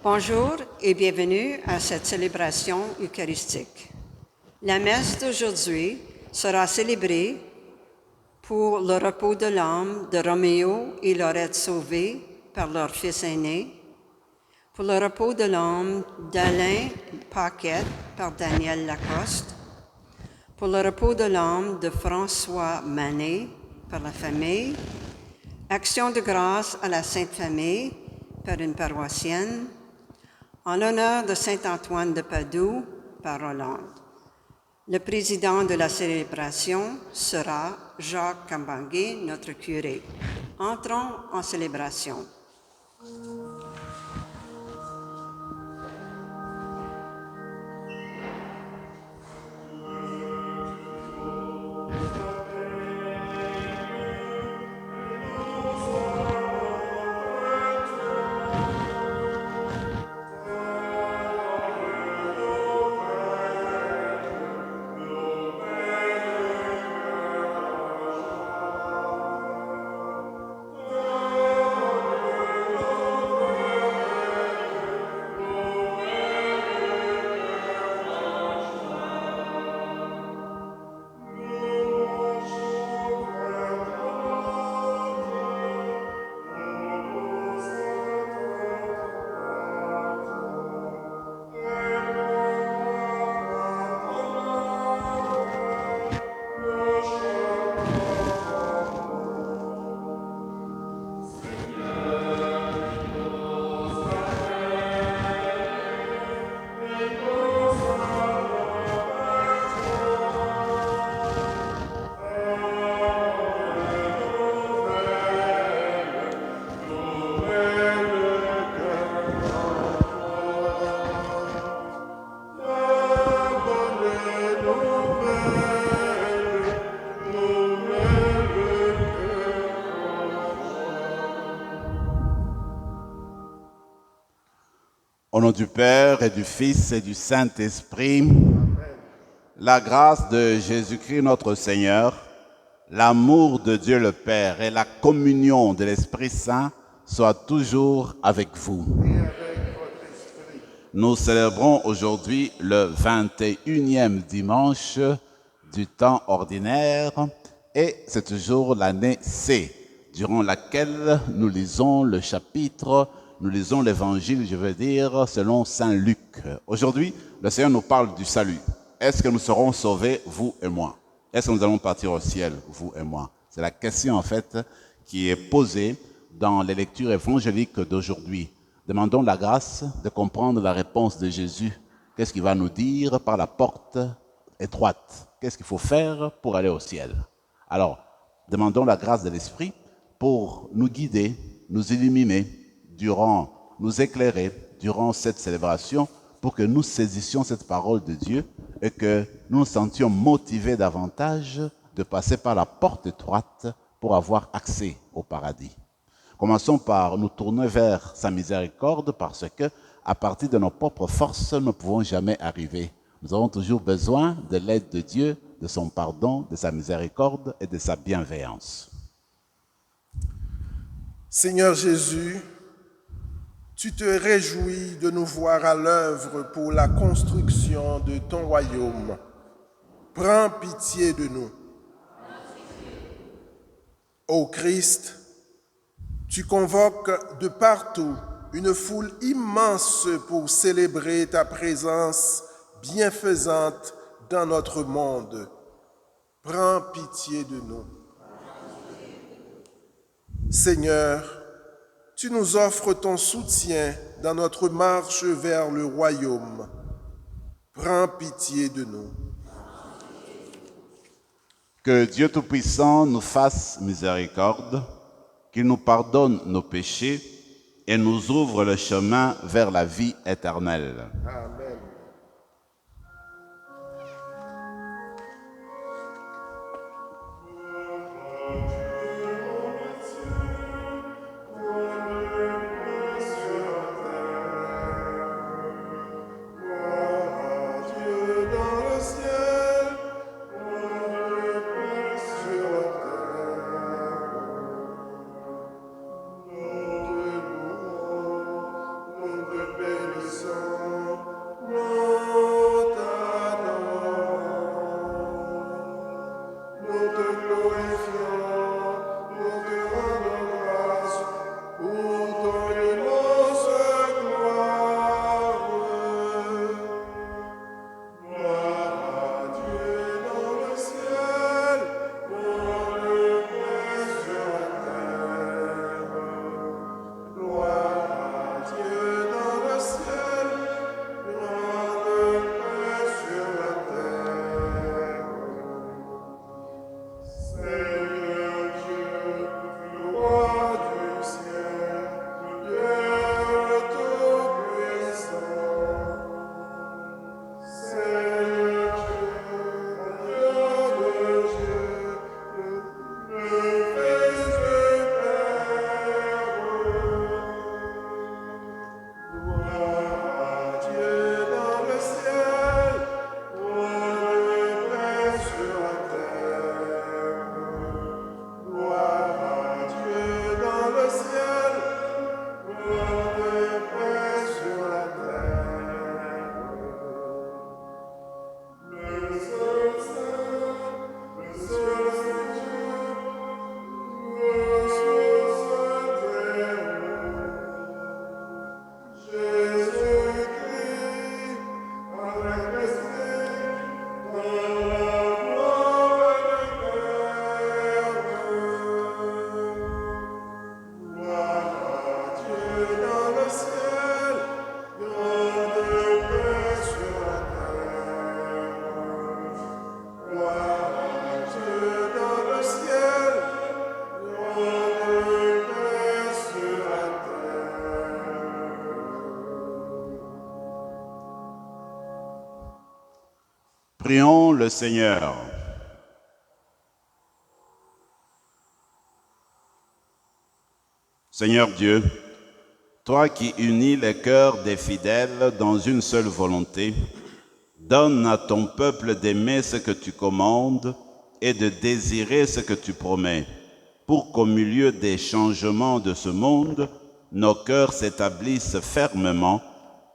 Bonjour et bienvenue à cette célébration eucharistique. La messe d'aujourd'hui sera célébrée pour le repos de l'âme de Roméo et Laurette Sauvé par leur fils aîné, pour le repos de l'âme d'Alain Paquette par Daniel Lacoste, pour le repos de l'âme de François Manet par la famille, action de grâce à la Sainte Famille par une paroissienne, en l'honneur de Saint Antoine de Padoue par Hollande. Le président de la célébration sera Jacques Cambangué, notre curé. Entrons en célébration. Au nom du Père et du Fils et du Saint-Esprit, la grâce de Jésus-Christ notre Seigneur, l'amour de Dieu le Père et la communion de l'Esprit Saint soient toujours avec vous. Nous célébrons aujourd'hui le 21e dimanche du temps ordinaire et c'est toujours l'année C, durant laquelle nous lisons le chapitre, nous lisons l'évangile, je veux dire, selon Saint Luc. Aujourd'hui, le Seigneur nous parle du salut. Est-ce que nous serons sauvés, vous et moi? Est-ce que nous allons partir au ciel, vous et moi? C'est la question en fait qui est posée dans les lectures évangéliques d'aujourd'hui. Demandons la grâce de comprendre la réponse de Jésus. Qu'est-ce qu'il va nous dire par la porte étroite? Qu'est-ce qu'il faut faire pour aller au ciel? Alors, demandons la grâce de l'Esprit pour nous guider, nous illuminer, nous éclairer durant cette célébration, pour que nous saisissions cette parole de Dieu et que nous nous sentions motivés davantage de passer par la porte étroite pour avoir accès au paradis. Commençons par nous tourner vers sa miséricorde parce que, à partir de nos propres forces, nous ne pouvons jamais arriver. Nous avons toujours besoin de l'aide de Dieu, de son pardon, de sa miséricorde et de sa bienveillance. Seigneur Jésus, tu te réjouis de nous voir à l'œuvre pour la construction de ton royaume. Prends pitié de nous. Ô Christ, tu convoques de partout une foule immense pour célébrer ta présence bienfaisante dans notre monde. Prends pitié de nous. Seigneur, tu nous offres ton soutien dans notre marche vers le royaume. Prends pitié de nous. Que Dieu Tout-Puissant nous fasse miséricorde, qu'il nous pardonne nos péchés et nous ouvre le chemin vers la vie éternelle. Amen. Prions le Seigneur. Seigneur Dieu, toi qui unis les cœurs des fidèles dans une seule volonté, donne à ton peuple d'aimer ce que tu commandes et de désirer ce que tu promets, pour qu'au milieu des changements de ce monde, nos cœurs s'établissent fermement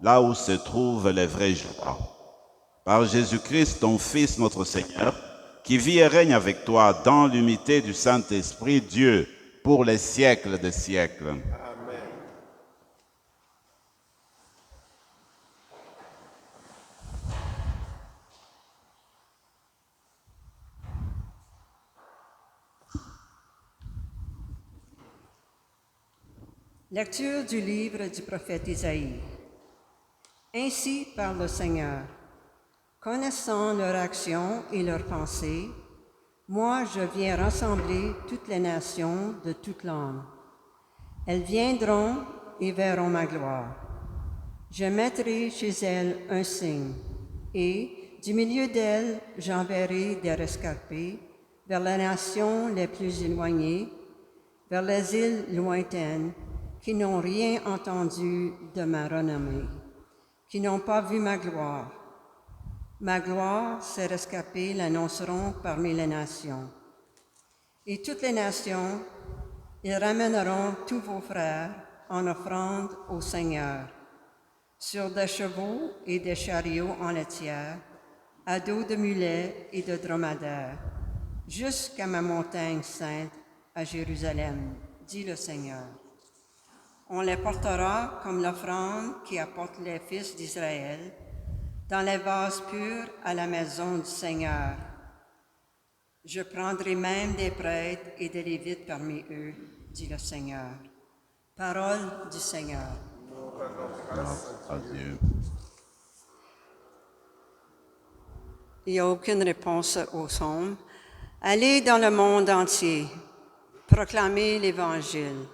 là où se trouvent les vraies joies. Par Jésus-Christ, ton Fils, notre Seigneur, qui vit et règne avec toi dans l'unité du Saint-Esprit, Dieu, pour les siècles des siècles. Amen. Lecture du livre du prophète Isaïe. Ainsi parle le Seigneur. Connaissant leur action et leurs pensées, moi je viens rassembler toutes les nations de toute langue. Elles viendront et verront ma gloire. Je mettrai chez elles un signe, et du milieu d'elles j'enverrai des rescapés vers les nations les plus éloignées, vers les îles lointaines, qui n'ont rien entendu de ma renommée, qui n'ont pas vu ma gloire. Ma gloire, ces rescapés l'annonceront parmi les nations. Et toutes les nations, ils ramèneront tous vos frères en offrande au Seigneur, sur des chevaux et des chariots en laitière, à dos de mulets et de dromadaires, jusqu'à ma montagne sainte à Jérusalem, dit le Seigneur. On les portera comme l'offrande qui apporte les fils d'Israël dans les vases purs à la maison du Seigneur. Je prendrai même des prêtres et des lévites parmi eux, dit le Seigneur. Parole du Seigneur. À Dieu. Il n'y a aucune réponse au psaume. Allez dans le monde entier, proclamez l'Évangile.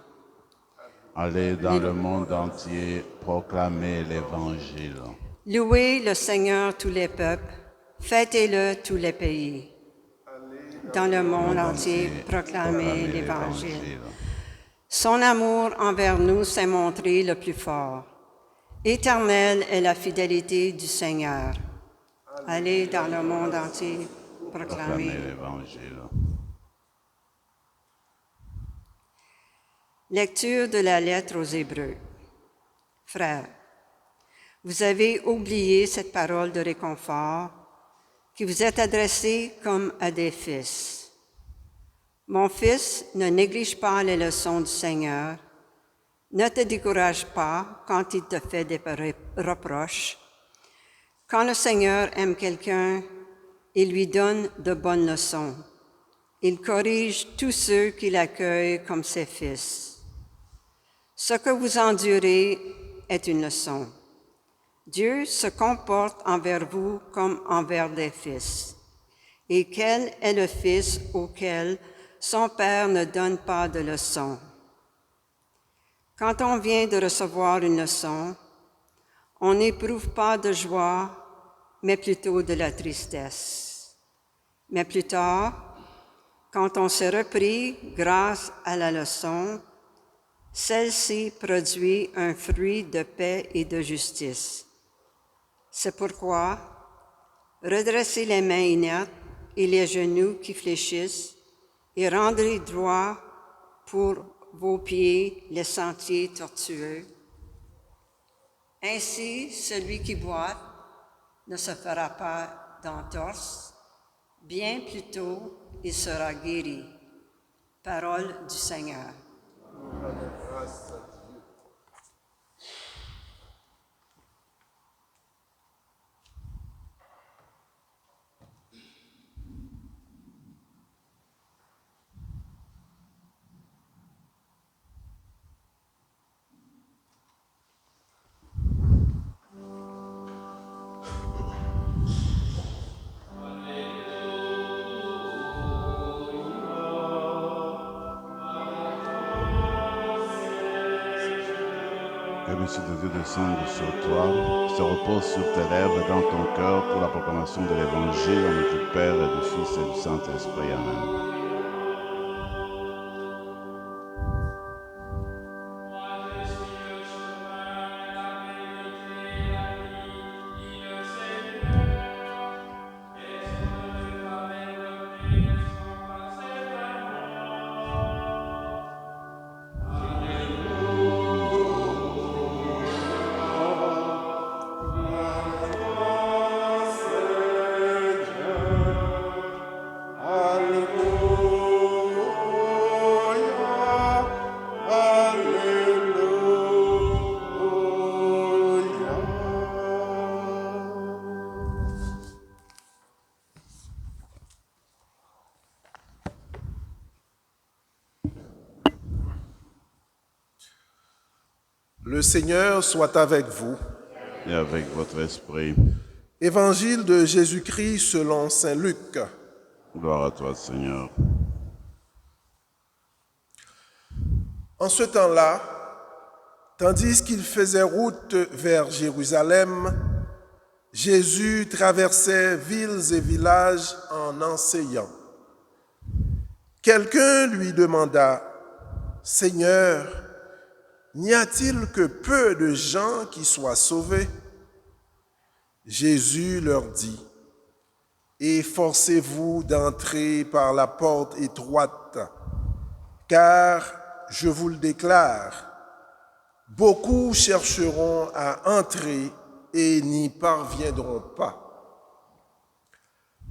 Allez dans le monde entier, proclamer l'Évangile. Louez le Seigneur tous les peuples, fêtez-le tous les pays. Dans le monde entier, proclamez l'Évangile. Son amour envers nous s'est montré le plus fort. Éternelle est la fidélité du Seigneur. Allez dans le monde entier, proclamer l'Évangile. Lecture de la lettre aux Hébreux. Frères, vous avez oublié cette parole de réconfort qui vous est adressée comme à des fils. Mon fils, ne néglige pas les leçons du Seigneur. Ne te décourage pas quand il te fait des reproches. Quand le Seigneur aime quelqu'un, il lui donne de bonnes leçons. Il corrige tous ceux qui l'accueillent comme ses fils. Ce que vous endurez est une leçon. Dieu se comporte envers vous comme envers des fils. Et quel est le fils auquel son père ne donne pas de leçon? Quand on vient de recevoir une leçon, on n'éprouve pas de joie, mais plutôt de la tristesse. Mais plus tard, quand on s'est repris grâce à la leçon, celle-ci produit un fruit de paix et de justice. C'est pourquoi redressez les mains inertes et les genoux qui fléchissent et rendez droit pour vos pieds les sentiers tortueux. Ainsi, celui qui boite ne se fera pas d'entorse, bien plutôt il sera guéri. Parole du Seigneur. Que le Messie de Dieu descende sur toi, se repose sur tes lèvres et dans ton cœur pour la proclamation de l'Évangile au nom du Père et du Fils et du Saint-Esprit. Amen. Le Seigneur soit avec vous. Et avec votre esprit. Évangile de Jésus-Christ selon saint Luc. Gloire à toi, Seigneur. En ce temps-là, tandis qu'il faisait route vers Jérusalem, Jésus traversait villes et villages en enseignant. Quelqu'un lui demanda, « Seigneur, n'y a-t-il que peu de gens qui soient sauvés ?» Jésus leur dit, « Efforcez-vous d'entrer par la porte étroite, car, je vous le déclare, beaucoup chercheront à entrer et n'y parviendront pas.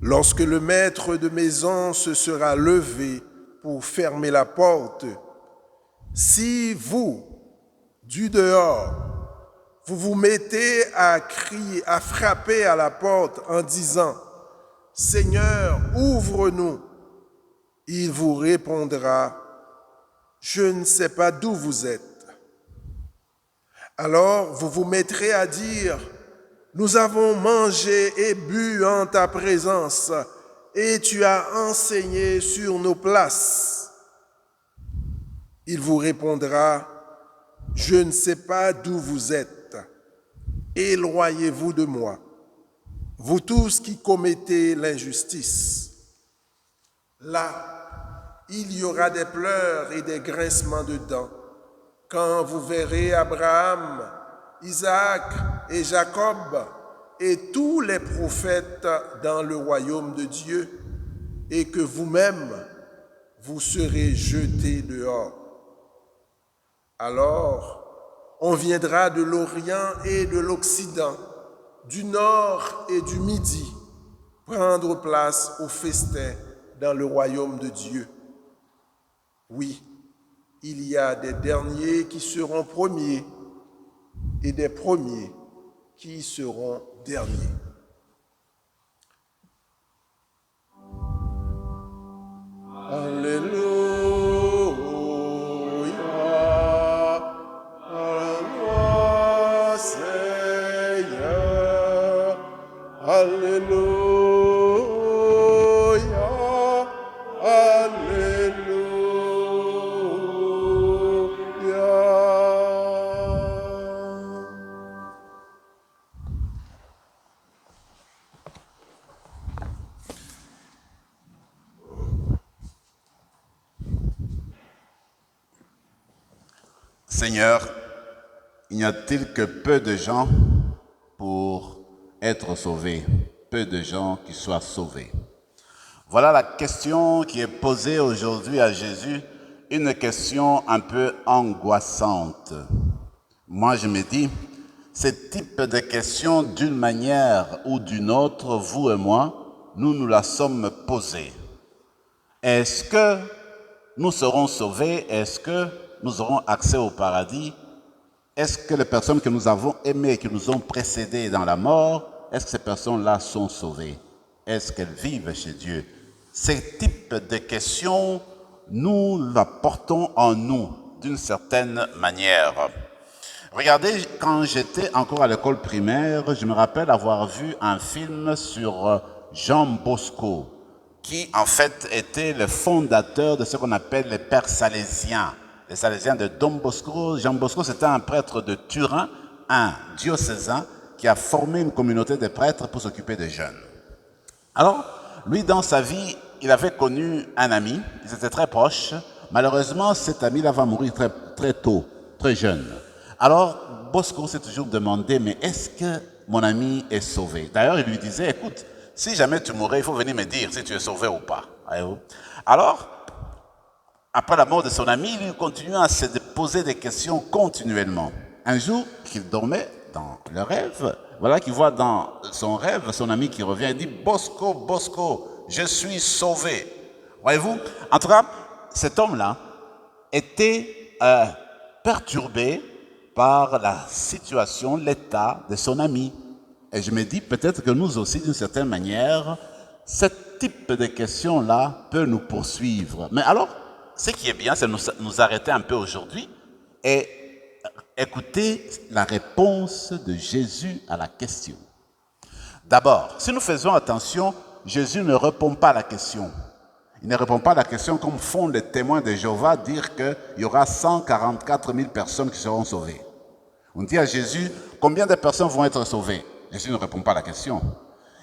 Lorsque le maître de maison se sera levé pour fermer la porte, si vous, du dehors, vous vous mettez à crier, à frapper à la porte en disant « Seigneur, ouvre-nous », il vous répondra « Je ne sais pas d'où vous êtes ». Alors vous vous mettrez à dire « Nous avons mangé et bu en ta présence, et tu as enseigné sur nos places. » Il vous répondra « Je ne sais pas d'où vous êtes. Éloignez-vous de moi, vous tous qui commettez l'injustice. » Là, il y aura des pleurs et des grincements de dents quand vous verrez Abraham, Isaac et Jacob et tous les prophètes dans le royaume de Dieu, et que vous-même, vous serez jetés dehors. Alors, on viendra de l'Orient et de l'Occident, du Nord et du Midi, prendre place au festin dans le royaume de Dieu. Oui, il y a des derniers qui seront premiers et des premiers qui seront derniers. Alléluia, Alléluia, Seigneur, Alléluia, Alléluia. Seigneur, n'y a-t-il que peu de gens pour être sauvés, peu de gens qui soient sauvés? Voilà la question qui est posée aujourd'hui à Jésus, une question un peu angoissante. Moi, je me dis, ce type de question, d'une manière ou d'une autre, vous et moi, nous la sommes posées. Est-ce que nous serons sauvés? Est-ce que nous aurons accès au paradis? Est-ce que les personnes que nous avons aimées, qui nous ont précédés dans la mort, est-ce que ces personnes-là sont sauvées? Est-ce qu'elles vivent chez Dieu? Ce type de questions, nous la portons en nous d'une certaine manière. Regardez, quand j'étais encore à l'école primaire, je me rappelle avoir vu un film sur Jean Bosco, qui en fait était le fondateur de ce qu'on appelle les Pères Salésiens. les Salésiens de Don Bosco. Jean Bosco, c'était un prêtre de Turin, un diocésain qui a formé une communauté de prêtres pour s'occuper des jeunes. Alors, lui, dans sa vie, il avait connu un ami, ils étaient très proches. Malheureusement, cet ami-là va mourir très, très tôt, très jeune. Alors, Bosco s'est toujours demandé, mais est-ce que mon ami est sauvé? D'ailleurs, il lui disait, écoute, si jamais tu mourrais, il faut venir me dire si tu es sauvé ou pas. Alors, après la mort de son ami, il continue à se poser des questions continuellement. Un jour, qu'il dormait dans le rêve, voilà qu'il voit dans son rêve son ami qui revient et dit « Bosco, Bosco, je suis sauvé ». Voyez-vous? En tout cas, cet homme-là était perturbé par la situation, l'état de son ami. Et je me dis peut-être que nous aussi, d'une certaine manière, ce type de questions-là peut nous poursuivre. Mais alors, ce qui est bien, c'est nous arrêter un peu aujourd'hui et écouter la réponse de Jésus à la question. D'abord, si nous faisons attention, Jésus ne répond pas à la question. Il ne répond pas à la question comme font les témoins de Jéhovah, dire qu'il y aura 144 000 personnes qui seront sauvées. On dit à Jésus, combien de personnes vont être sauvées? Jésus ne répond pas à la question.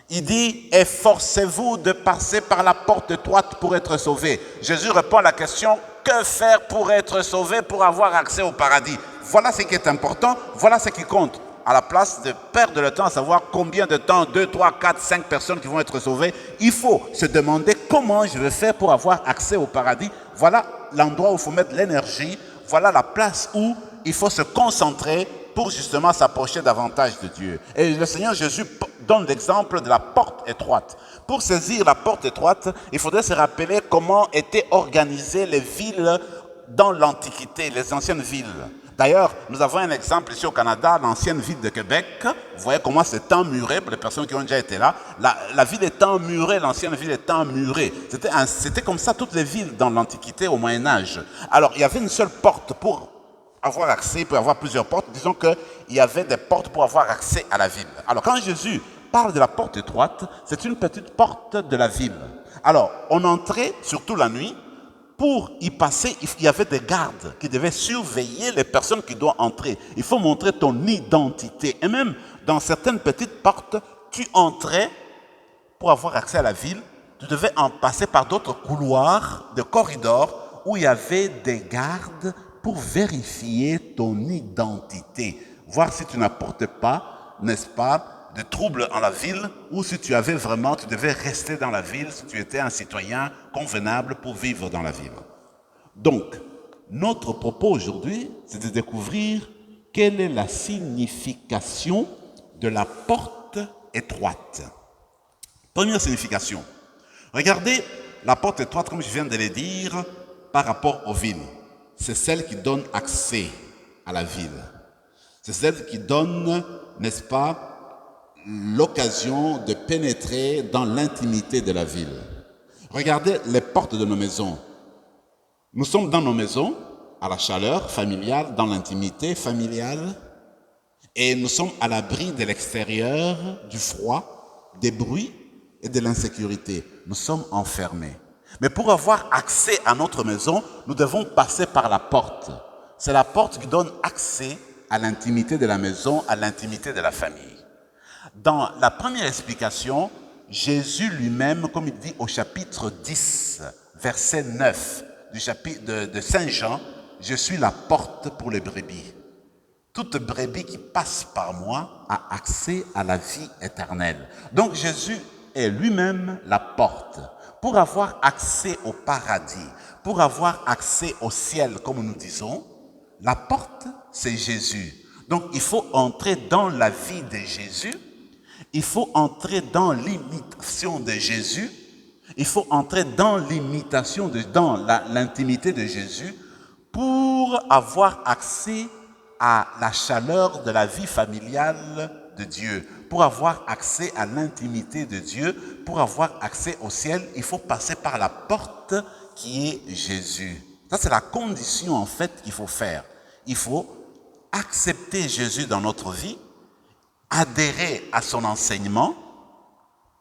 Il dit, efforcez-vous de passer par la porte étroite pour être sauvé. Jésus répond à la question, que faire pour être sauvé, pour avoir accès au paradis? Voilà ce qui est important, voilà ce qui compte. À la place de perdre le temps à savoir combien de temps, 2, 3, 4, 5 personnes qui vont être sauvées, il faut se demander comment je vais faire pour avoir accès au paradis. Voilà l'endroit où il faut mettre l'énergie, voilà la place où il faut se concentrer pour justement s'approcher davantage de Dieu. Et le Seigneur Jésus donne l'exemple de la porte étroite. Pour saisir la porte étroite, il faudrait se rappeler comment étaient organisées les villes dans l'Antiquité, les anciennes villes. D'ailleurs, nous avons un exemple ici au Canada, l'ancienne ville de Québec. Vous voyez comment c'est emmuré, pour les personnes qui ont déjà été là. La ville est emmurée, l'ancienne ville est emmurée. C'était comme ça toutes les villes dans l'Antiquité, au Moyen-Âge. Alors, il y avait une seule porte pour avoir accès, pour avoir plusieurs portes. Disons qu'il y avait des portes pour avoir accès à la ville. Alors, quand Jésus parle de la porte étroite, c'est une petite porte de la ville. Alors, on entrait, surtout la nuit. Pour y passer, il y avait des gardes qui devaient surveiller les personnes qui doivent entrer. Il faut montrer ton identité. Et même dans certaines petites portes, tu entrais pour avoir accès à la ville. Tu devais en passer par d'autres couloirs, des corridors, où il y avait des gardes pour vérifier ton identité. Voir si tu n'apportes pas, n'est-ce pas, de troubles en la ville, ou si tu avais vraiment, tu devais rester dans la ville, si tu étais un citoyen convenable pour vivre dans la ville. Donc, notre propos aujourd'hui, c'est de découvrir quelle est la signification de la porte étroite. Première signification. Regardez la porte étroite, comme je viens de le dire, par rapport aux villes. C'est celle qui donne accès à la ville. C'est celle qui donne, n'est-ce pas, l'occasion de pénétrer dans l'intimité de la ville. Regardez les portes de nos maisons. Nous sommes dans nos maisons, à la chaleur familiale, dans l'intimité familiale, et nous sommes à l'abri de l'extérieur, du froid, des bruits et de l'insécurité. Nous sommes enfermés. Mais pour avoir accès à notre maison, nous devons passer par la porte. C'est la porte qui donne accès à l'intimité de la maison, à l'intimité de la famille. Dans la première explication, Jésus lui-même, comme il dit au chapitre 10, verset 9 du chapitre de Saint Jean, « Je suis la porte pour les brebis. Toute brebis qui passe par moi a accès à la vie éternelle. » Donc Jésus est lui-même la porte. Pour avoir accès au paradis, pour avoir accès au ciel, comme nous disons, la porte, c'est Jésus. Donc il faut entrer dans la vie de Jésus. Il faut entrer dans l'imitation de Jésus. Il faut entrer dans l'imitation, dans l'intimité de Jésus pour avoir accès à la chaleur de la vie familiale de Dieu. Pour avoir accès à l'intimité de Dieu, pour avoir accès au ciel, il faut passer par la porte qui est Jésus. Ça, c'est la condition en fait qu'il faut faire. Il faut accepter Jésus dans notre vie, adhérer à son enseignement,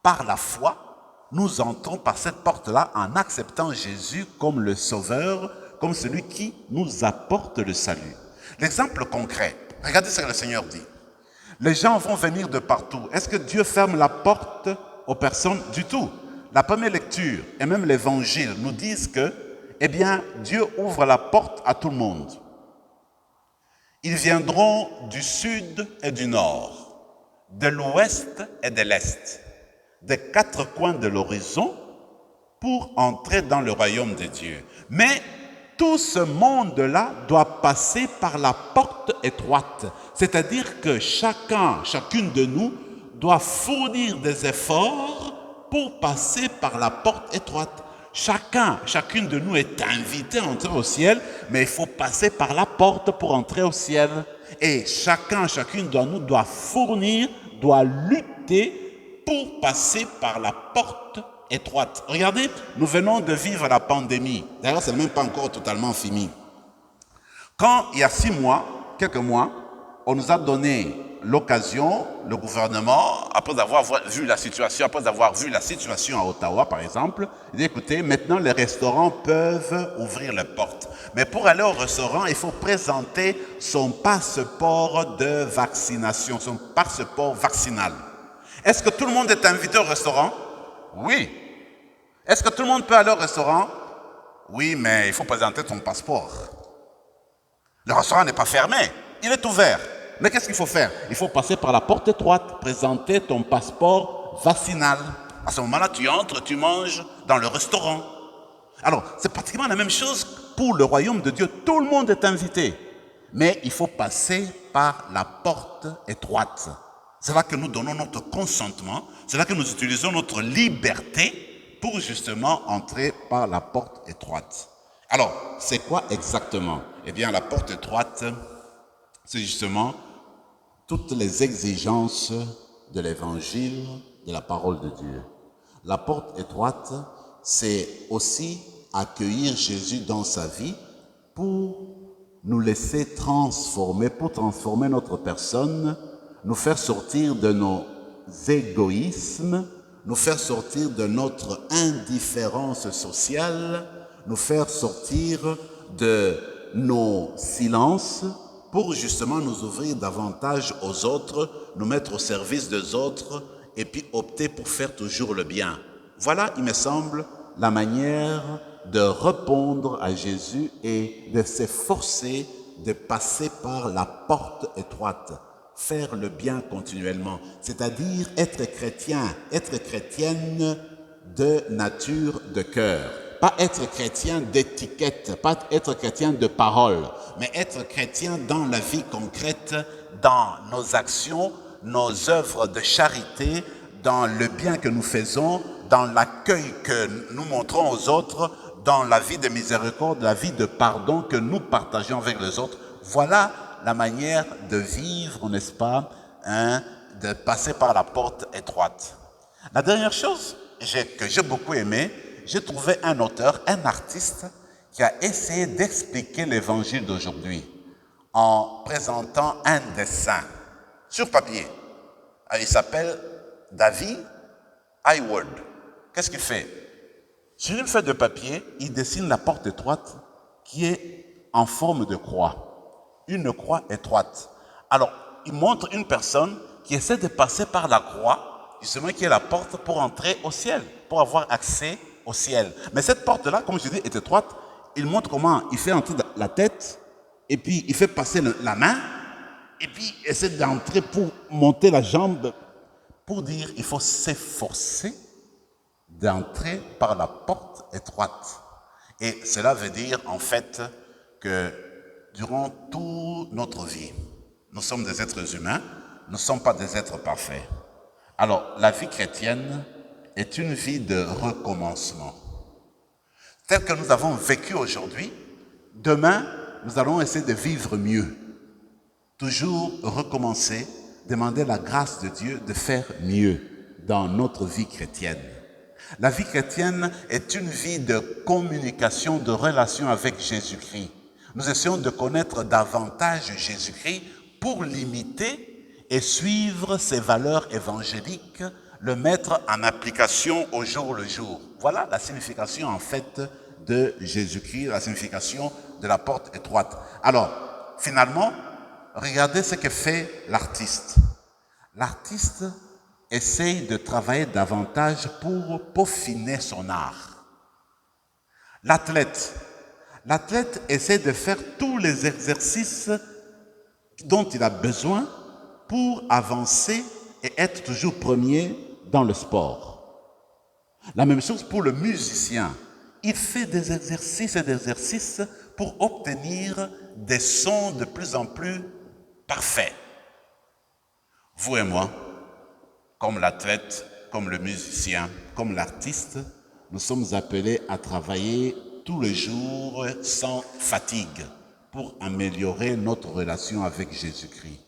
par la foi, nous entrons par cette porte-là en acceptant Jésus comme le Sauveur comme celui qui nous apporte le salut. L'exemple concret, regardez ce que le Seigneur dit. Les gens vont venir de partout. Est-ce que Dieu ferme la porte aux personnes? Du tout. La première lecture et même l'évangile nous disent que, eh bien, Dieu ouvre la porte à tout le monde. Ils viendront du sud et du nord, de l'ouest et de l'est, des quatre coins de l'horizon pour entrer dans le royaume de Dieu. Mais tout ce monde-là doit passer par la porte étroite. C'est-à-dire que chacune de nous doit fournir des efforts pour passer par la porte étroite. Chacune de nous est invité à entrer au ciel, mais il faut passer par la porte pour entrer au ciel. Et chacune de nous doit fournir, doit lutter pour passer par la porte étroite. Regardez, nous venons de vivre la pandémie. D'ailleurs, ce n'est même pas encore totalement fini. Quand, il y a quelques mois, on nous a donné l'occasion, le gouvernement, après avoir vu la situation à Ottawa, par exemple, il dit, écoutez, maintenant les restaurants peuvent ouvrir les portes. Mais pour aller au restaurant, il faut présenter son passeport de vaccination, son passeport vaccinal. Est-ce que tout le monde est invité au restaurant? Oui. Est-ce que tout le monde peut aller au restaurant? Oui, mais il faut présenter ton passeport. Le restaurant n'est pas fermé, il est ouvert. Mais qu'est-ce qu'il faut faire? Il faut passer par la porte étroite, présenter ton passeport vaccinal. À ce moment-là, tu entres, tu manges dans le restaurant. Alors, c'est pratiquement la même chose pour le royaume de Dieu. Tout le monde est invité. Mais il faut passer par la porte étroite. C'est là que nous donnons notre consentement. C'est là que nous utilisons notre liberté pour justement entrer par la porte étroite. Alors, c'est quoi exactement? Eh bien, la porte étroite, c'est justement toutes les exigences de l'évangile, de la parole de Dieu. La porte étroite, c'est aussi accueillir Jésus dans sa vie pour nous laisser transformer, pour transformer notre personne, nous faire sortir de nos égoïsmes, nous faire sortir de notre indifférence sociale, nous faire sortir de nos silences, pour justement nous ouvrir davantage aux autres, nous mettre au service des autres et puis opter pour faire toujours le bien. Voilà, il me semble, la manière de répondre à Jésus et de s'efforcer de passer par la porte étroite, faire le bien continuellement, c'est-à-dire être chrétien, être chrétienne de nature, de cœur. Pas être chrétien d'étiquette, pas être chrétien de parole, mais être chrétien dans la vie concrète, dans nos actions, nos œuvres de charité, dans le bien que nous faisons, dans l'accueil que nous montrons aux autres, dans la vie de miséricorde, la vie de pardon que nous partageons avec les autres. Voilà la manière de vivre, n'est-ce pas, de passer par la porte étroite. La dernière chose que j'ai beaucoup aimé, j'ai trouvé un auteur, un artiste qui a essayé d'expliquer l'évangile d'aujourd'hui en présentant un dessin sur papier. Il s'appelle David Hayward. Qu'est-ce qu'il fait? Sur une feuille de papier, il dessine la porte étroite qui est en forme de croix. Une croix étroite. Alors, il montre une personne qui essaie de passer par la croix, justement qui est la porte pour entrer au ciel, pour avoir accès au ciel. Mais cette porte-là, comme je dis, est étroite. Il montre comment il fait entrer la tête, et puis il fait passer la main, et puis il essaie d'entrer pour monter la jambe, pour dire il faut s'efforcer d'entrer par la porte étroite. Et cela veut dire en fait que durant toute notre vie, nous sommes des êtres humains, nous ne sommes pas des êtres parfaits. Alors, la vie chrétienne est une vie de recommencement. Tel que nous avons vécu aujourd'hui, demain, nous allons essayer de vivre mieux. Toujours recommencer, demander la grâce de Dieu de faire mieux dans notre vie chrétienne. La vie chrétienne est une vie de communication, de relation avec Jésus-Christ. Nous essayons de connaître davantage Jésus-Christ pour l'imiter et suivre ses valeurs évangéliques, le mettre en application au jour le jour. Voilà la signification en fait de Jésus-Christ, la signification de la porte étroite. Alors, finalement, regardez ce que fait l'artiste. L'artiste essaye de travailler davantage pour peaufiner son art. L'athlète essaie de faire tous les exercices dont il a besoin pour avancer et être toujours premier dans le sport. La même chose pour le musicien. Il fait des exercices et des exercices pour obtenir des sons de plus en plus parfaits. Vous et moi, comme l'athlète, comme le musicien, comme l'artiste, nous sommes appelés à travailler tous les jours sans fatigue pour améliorer notre relation avec Jésus-Christ.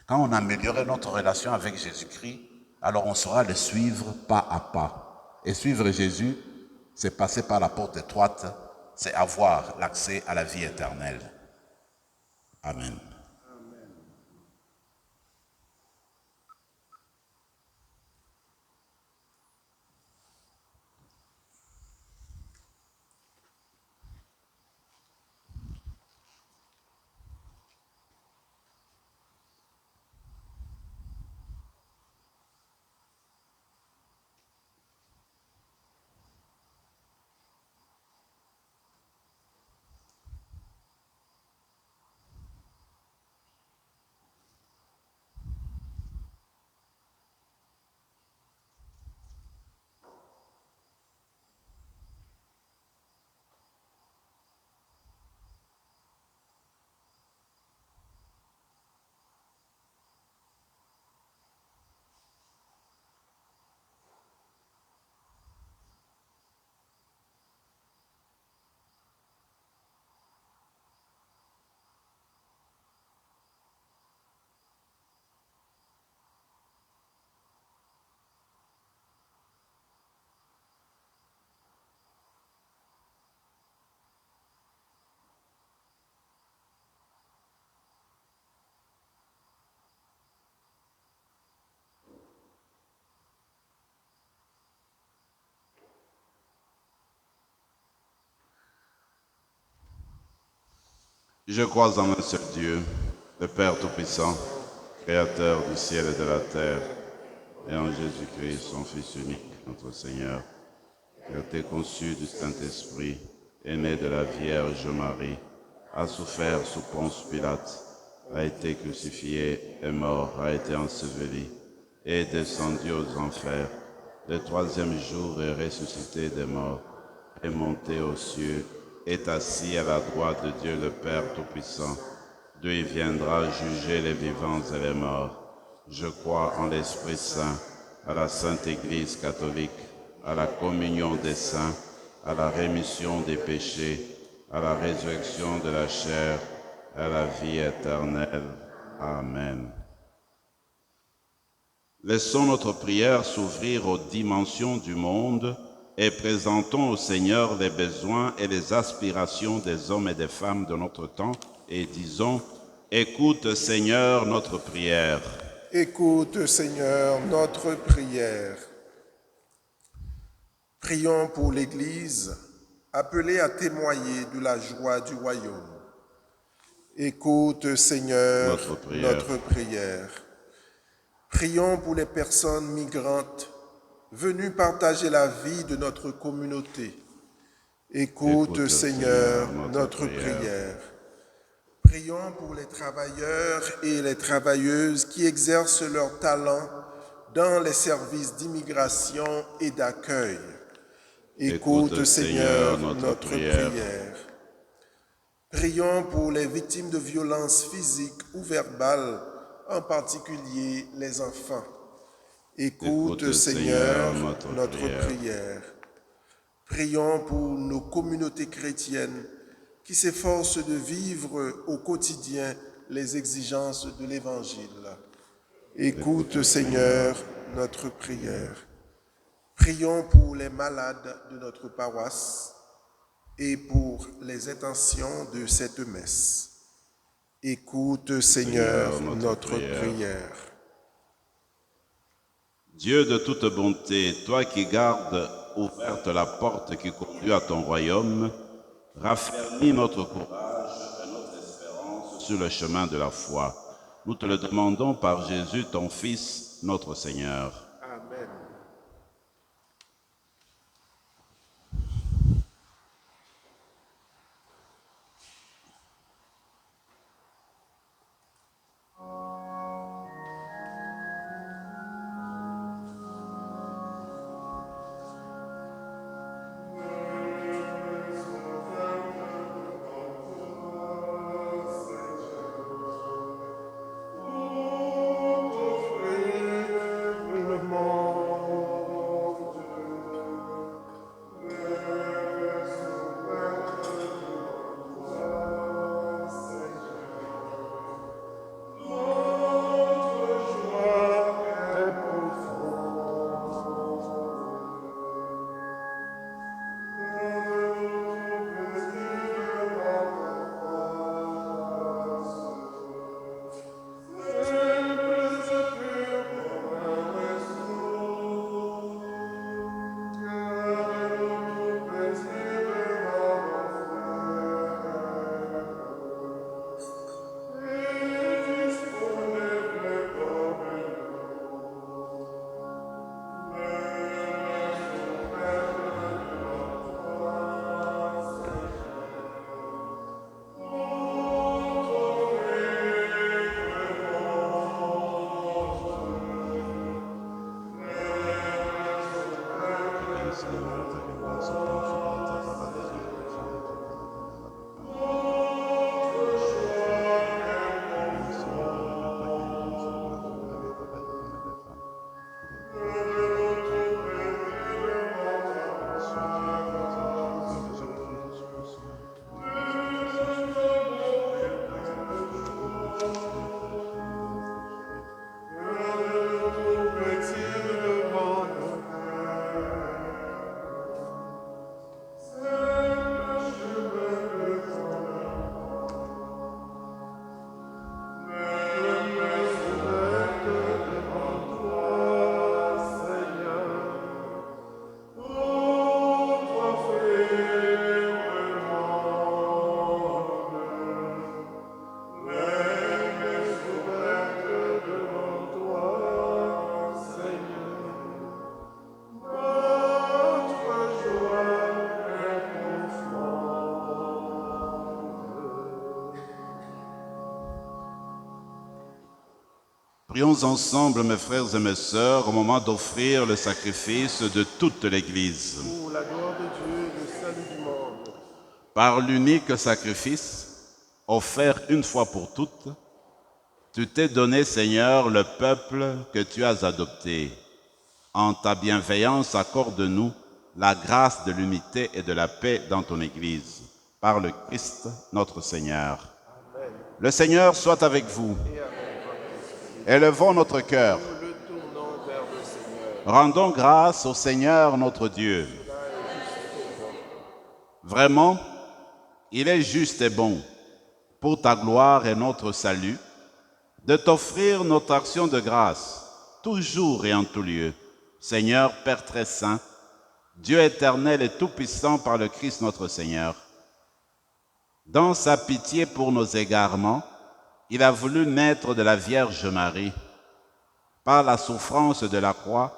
Quand on améliore notre relation avec Jésus-Christ, alors on saura le suivre pas à pas. Et suivre Jésus, c'est passer par la porte étroite, c'est avoir l'accès à la vie éternelle. Amen. Je crois en un seul Dieu, le Père Tout-Puissant, Créateur du ciel et de la terre, et en Jésus-Christ, son Fils unique, notre Seigneur, qui a été conçu du Saint-Esprit, est né de la Vierge Marie, a souffert sous Ponce Pilate, a été crucifié, est mort, a été enseveli, est descendu aux enfers, le troisième jour est ressuscité des morts, est monté aux cieux, est assis à la droite de Dieu le Père Tout-Puissant, d'où il viendra juger les vivants et les morts. Je crois en l'Esprit Saint, à la Sainte Église catholique, à la communion des saints, à la rémission des péchés, à la résurrection de la chair, à la vie éternelle. Amen. Laissons notre prière s'ouvrir aux dimensions du monde et présentons au Seigneur les besoins et les aspirations des hommes et des femmes de notre temps et disons, écoute Seigneur notre prière. Écoute, Seigneur, notre prière. Prions pour l'Église, appelée à témoigner de la joie du royaume. Écoute, Seigneur, notre prière. Prions pour les personnes migrantes venues partager la vie de notre communauté. Écoute, Seigneur, notre prière. Prions pour les travailleurs et les travailleuses qui exercent leur talent dans les services d'immigration et d'accueil. Écoute, Seigneur, notre prière. Prions pour les victimes de violences physiques ou verbales, en particulier les enfants. Écoute, Seigneur, notre prière. Prions pour nos communautés chrétiennes qui s'efforcent de vivre au quotidien les exigences de l'Évangile. Écoute, Seigneur, notre prière. Prions pour les malades de notre paroisse et pour les intentions de cette messe. Écoute, Seigneur, notre prière. Dieu de toute bonté, toi qui gardes ouverte la porte qui conduit à ton royaume, raffermis notre courage et notre espérance sur le chemin de la foi. Nous te le demandons par Jésus, ton Fils, notre Seigneur. Amen. Prions ensemble, mes frères et mes sœurs, au moment d'offrir le sacrifice de toute l'Église. Pour la gloire de Dieu et le salut du monde. Par l'unique sacrifice, offert une fois pour toutes, tu t'es donné, Seigneur, le peuple que tu as adopté. En ta bienveillance, accorde-nous la grâce de l'unité et de la paix dans ton Église. Par le Christ, notre Seigneur. Amen. Le Seigneur soit avec vous. Élevons notre cœur. Nous le tournons vers le Seigneur. Rendons grâce au Seigneur notre Dieu. Vraiment, il est juste et bon, pour ta gloire et notre salut, de t'offrir notre action de grâce, toujours et en tout lieu. Seigneur, Père très saint, Dieu éternel et tout-puissant par le Christ notre Seigneur. Dans sa pitié pour nos égarements, il a voulu naître de la Vierge Marie. Par la souffrance de la croix,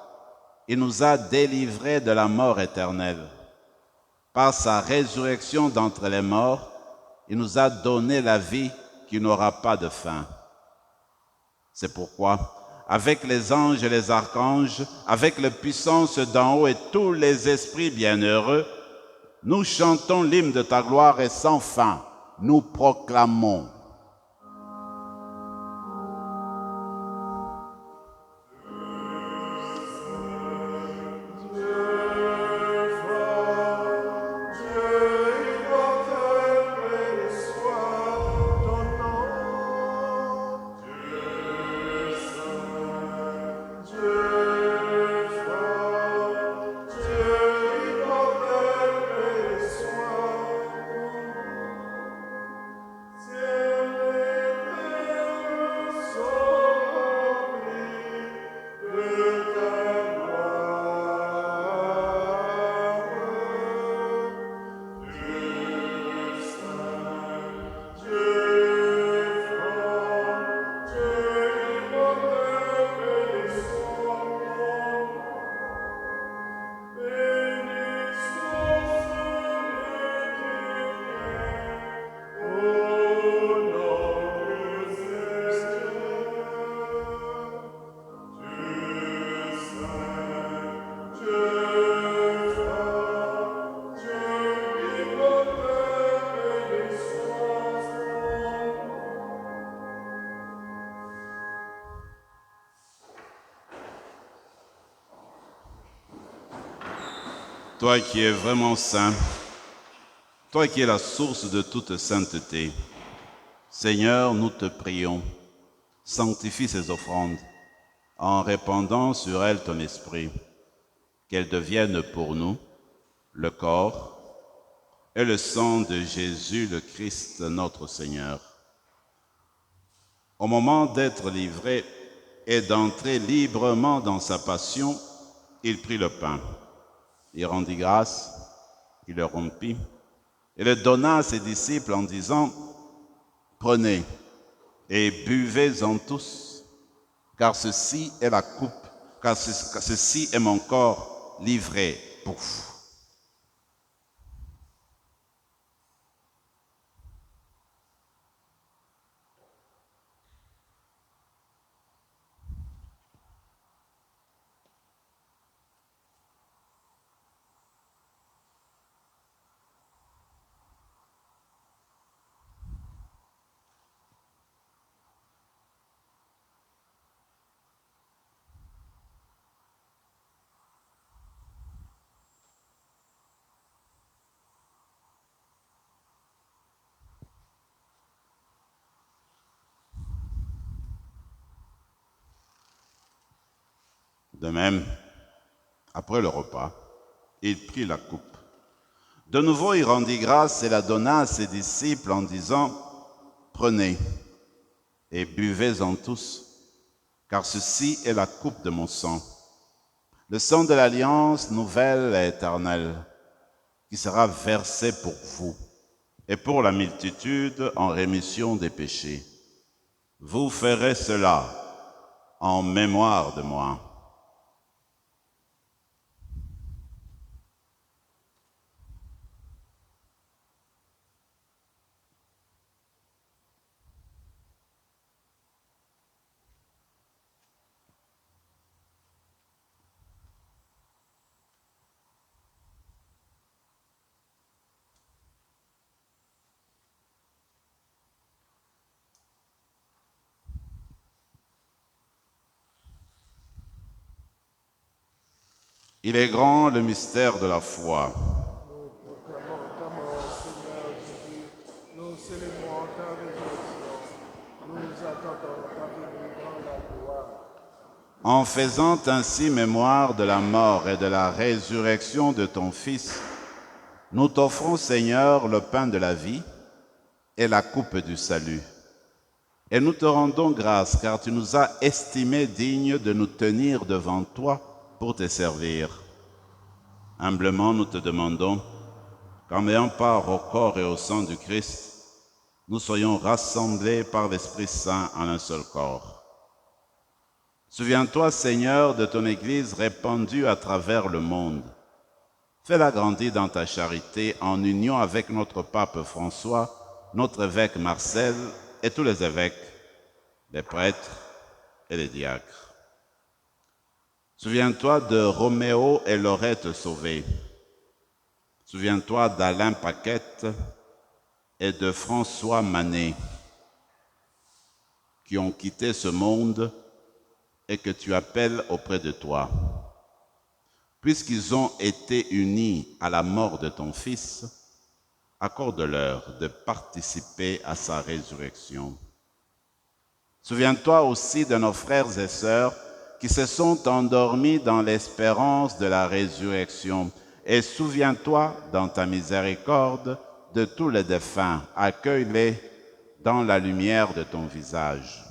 il nous a délivrés de la mort éternelle. Par sa résurrection d'entre les morts, il nous a donné la vie qui n'aura pas de fin. C'est pourquoi, avec les anges et les archanges, avec les puissances d'en haut et tous les esprits bienheureux, nous chantons l'hymne de ta gloire et sans fin, nous proclamons. Dieu toi qui es vraiment saint, toi qui es la source de toute sainteté, Seigneur, nous te prions, sanctifie ces offrandes en répandant sur elles ton esprit, qu'elles deviennent pour nous le corps et le sang de Jésus le Christ notre Seigneur. Au moment d'être livré et d'entrer librement dans sa passion, il prit le pain, il rendit grâce, il le rompit et le donna à ses disciples en disant, « Prenez et buvez-en tous, car ceci est la coupe, car ceci est mon corps livré pour vous. » De même, après le repas, il prit la coupe. De nouveau, il rendit grâce et la donna à ses disciples en disant, « Prenez et buvez-en tous, car ceci est la coupe de mon sang, le sang de l'alliance nouvelle et éternelle, qui sera versé pour vous et pour la multitude en rémission des péchés. Vous ferez cela en mémoire de moi. » Il est grand le mystère de la foi. Nous proclamons ta mort, Seigneur Jésus. Nous célébrons ta résurrection. Nous attendons ta venue dans la gloire. En faisant ainsi mémoire de la mort et de la résurrection de ton Fils, nous t'offrons, Seigneur, le pain de la vie et la coupe du salut. Et nous te rendons grâce, car tu nous as estimés dignes de nous tenir devant toi pour te servir. Humblement, nous te demandons qu'en ayant part au corps et au sang du Christ, nous soyons rassemblés par l'Esprit Saint en un seul corps. Souviens-toi, Seigneur, de ton Église répandue à travers le monde. Fais-la grandir dans ta charité en union avec notre pape François, notre évêque Marcel et tous les évêques, les prêtres et les diacres. Souviens-toi de Roméo et Laurette Sauvé. Souviens-toi d'Alain Paquette et de François Manet, qui ont quitté ce monde et que tu appelles auprès de toi. Puisqu'ils ont été unis à la mort de ton Fils, accorde-leur de participer à sa résurrection. Souviens-toi aussi de nos frères et sœurs qui se sont endormis dans l'espérance de la résurrection. Et souviens-toi, dans ta miséricorde, de tous les défunts. Accueille-les dans la lumière de ton visage.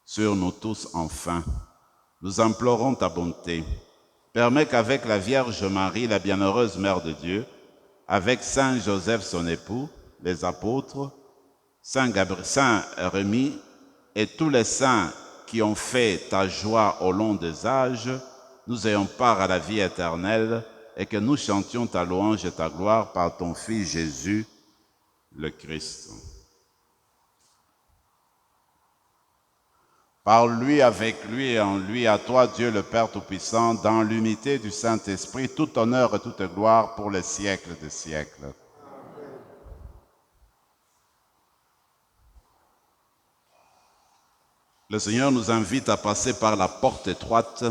Sur nous tous, enfin, nous implorons ta bonté. Permets qu'avec la Vierge Marie, la bienheureuse Mère de Dieu, avec Saint Joseph son époux, les apôtres, Saint Rémy et tous les saints qui ont fait ta joie au long des âges, nous ayons part à la vie éternelle et que nous chantions ta louange et ta gloire par ton Fils Jésus, le Christ. Par lui, avec lui et en lui, à toi, Dieu le Père Tout-Puissant, dans l'unité du Saint-Esprit, tout honneur et toute gloire pour les siècles des siècles. Le Seigneur nous invite à passer par la porte étroite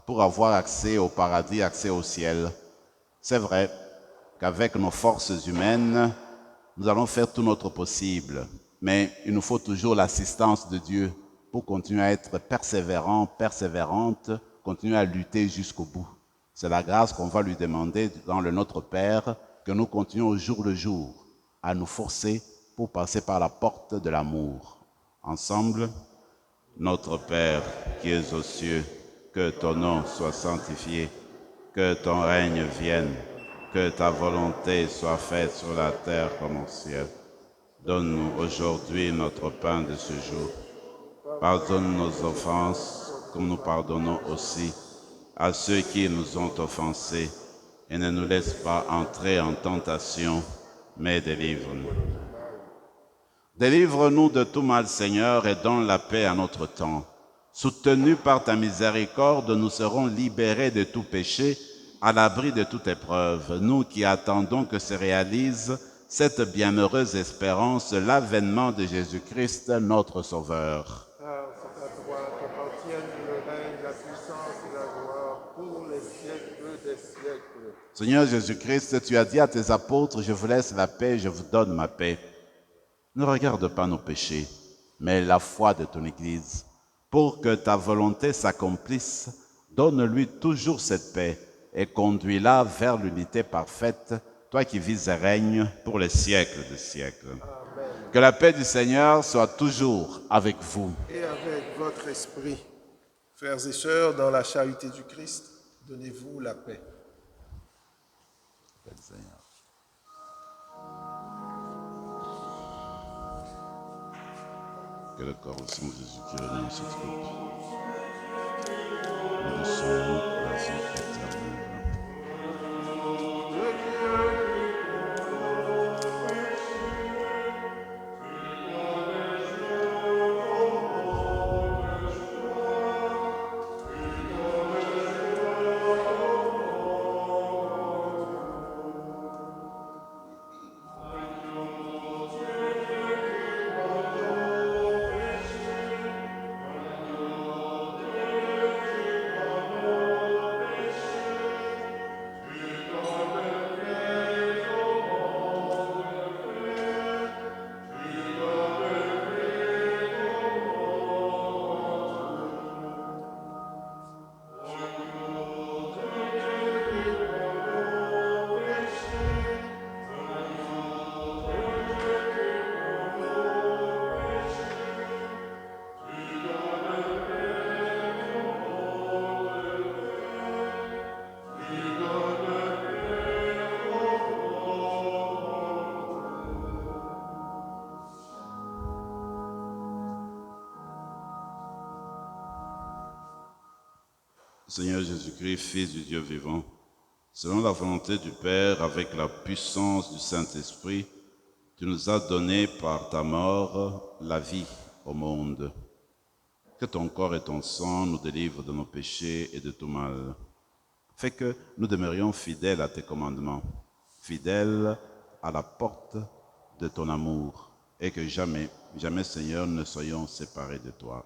pour avoir accès au paradis, accès au ciel. C'est vrai qu'avec nos forces humaines, nous allons faire tout notre possible, mais il nous faut toujours l'assistance de Dieu pour continuer à être persévérant, persévérante, continuer à lutter jusqu'au bout. C'est la grâce qu'on va lui demander dans le Notre Père, que nous continuons au jour le jour à nous forcer pour passer par la porte de l'amour. Ensemble, Notre Père qui es aux cieux, que ton nom soit sanctifié, que ton règne vienne, que ta volonté soit faite sur la terre comme au ciel. Donne-nous aujourd'hui notre pain de ce jour. Pardonne nos offenses, comme nous pardonnons aussi à ceux qui nous ont offensés, et ne nous laisse pas entrer en tentation, mais délivre-nous. Délivre-nous de tout mal, Seigneur, et donne la paix à notre temps. Soutenus par ta miséricorde, nous serons libérés de tout péché, à l'abri de toute épreuve, nous qui attendons que se réalise cette bienheureuse espérance, l'avènement de Jésus-Christ, notre Sauveur. Car c'est à toi qu'appartiennent le règne, la puissance et la gloire pour les siècles des siècles. Seigneur Jésus-Christ, tu as dit à tes apôtres, je vous laisse la paix, je vous donne ma paix. Ne regarde pas nos péchés, mais la foi de ton Église. Pour que ta volonté s'accomplisse, donne-lui toujours cette paix et conduis-la vers l'unité parfaite, toi qui vis et règnes pour les siècles des siècles. Amen. Que la paix du Seigneur soit toujours avec vous. Et avec votre esprit. Frères et sœurs, dans la charité du Christ, donnez-vous la paix. Paix du Seigneur. Que le corps et sang de Jésus-Christ règne dans cette coupe. Nous laissons la vie éternelle. Seigneur Jésus-Christ, Fils du Dieu vivant, selon la volonté du Père, avec la puissance du Saint-Esprit, tu nous as donné par ta mort la vie au monde. Que ton corps et ton sang nous délivrent de nos péchés et de tout mal. Fais que nous demeurions fidèles à tes commandements, fidèles à la porte de ton amour, et que jamais, jamais, Seigneur, ne soyons séparés de toi.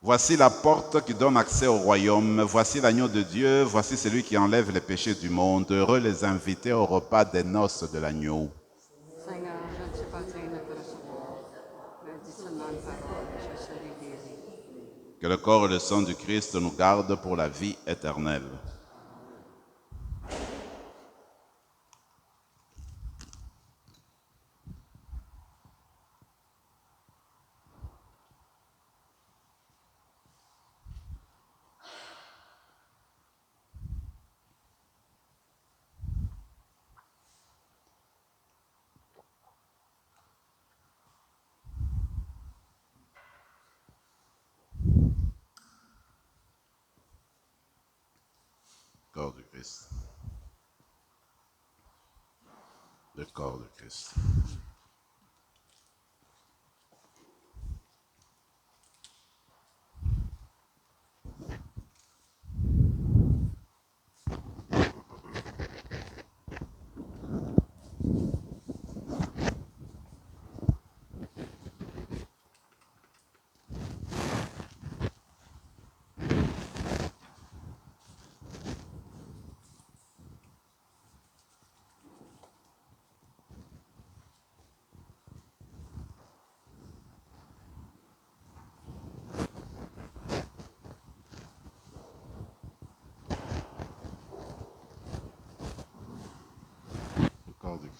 Voici la porte qui donne accès au royaume. Voici l'agneau de Dieu. Voici celui qui enlève les péchés du monde. Heureux les invités au repas des noces de l'agneau. Seigneur, je ne suis pas digne de recevoir, mais dis seulement une parole, je serai guéri. Que le corps et le sang du Christ nous gardent pour la vie éternelle. Corps du Christ. Le corps du Christ.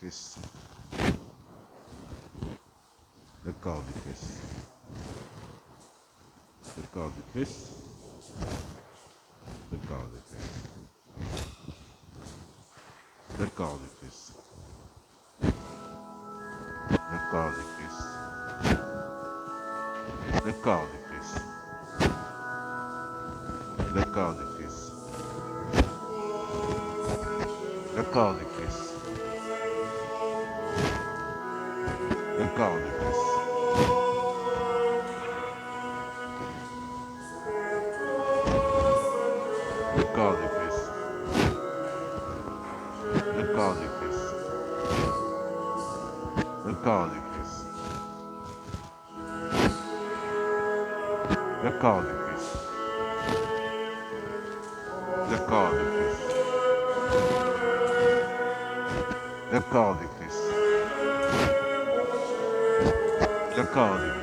Christ. Le corps du Christ. Le corps du Christ. Le corps du Christ. Le corps du Christ. Le corps du Christ. Le corps du Christ. Le corps du Christ. Le corps du Christ. Le corps du Christ. Le corps du Christ. Le corps du Christ. Le corps du Christ. Le corps du Christ. Le corps du Christ. Le corps du Christ. Le corps du Christ.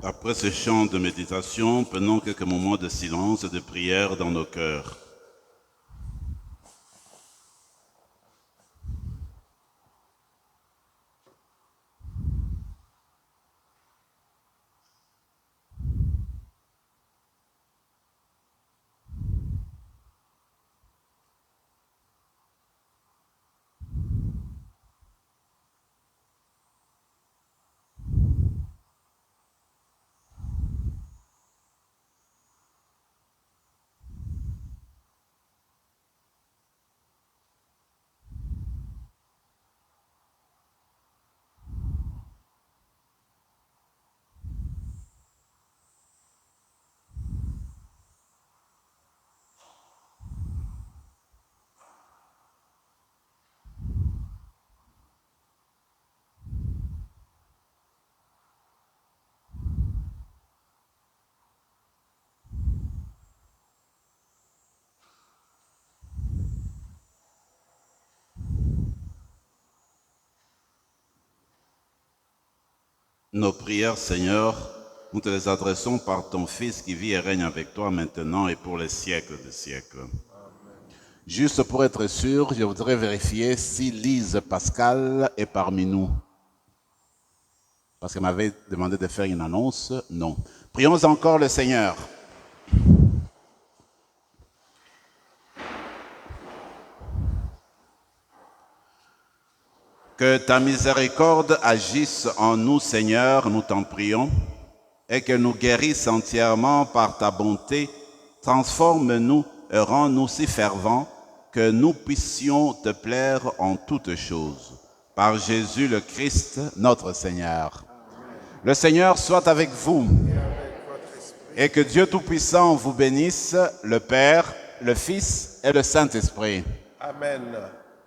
Après ce chant de méditation, prenons quelques moments de silence et de prière dans nos cœurs. Nos prières, Seigneur, nous te les adressons par ton Fils qui vit et règne avec toi maintenant et pour les siècles des siècles. Juste pour être sûr, je voudrais vérifier si Lise Pascal est parmi nous. Parce qu'elle m'avait demandé de faire une annonce. Non. Prions encore le Seigneur. Que ta miséricorde agisse en nous, Seigneur, nous t'en prions, et que nous guérisse entièrement par ta bonté. Transforme-nous et rends-nous si fervents que nous puissions te plaire en toutes choses. Par Jésus le Christ, notre Seigneur. Le Seigneur soit avec vous. Et que Dieu Tout-Puissant vous bénisse, le Père, le Fils et le Saint-Esprit. Amen.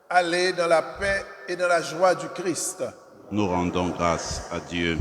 Allez dans la paix et dans la joie du Christ. Nous rendons grâce à Dieu.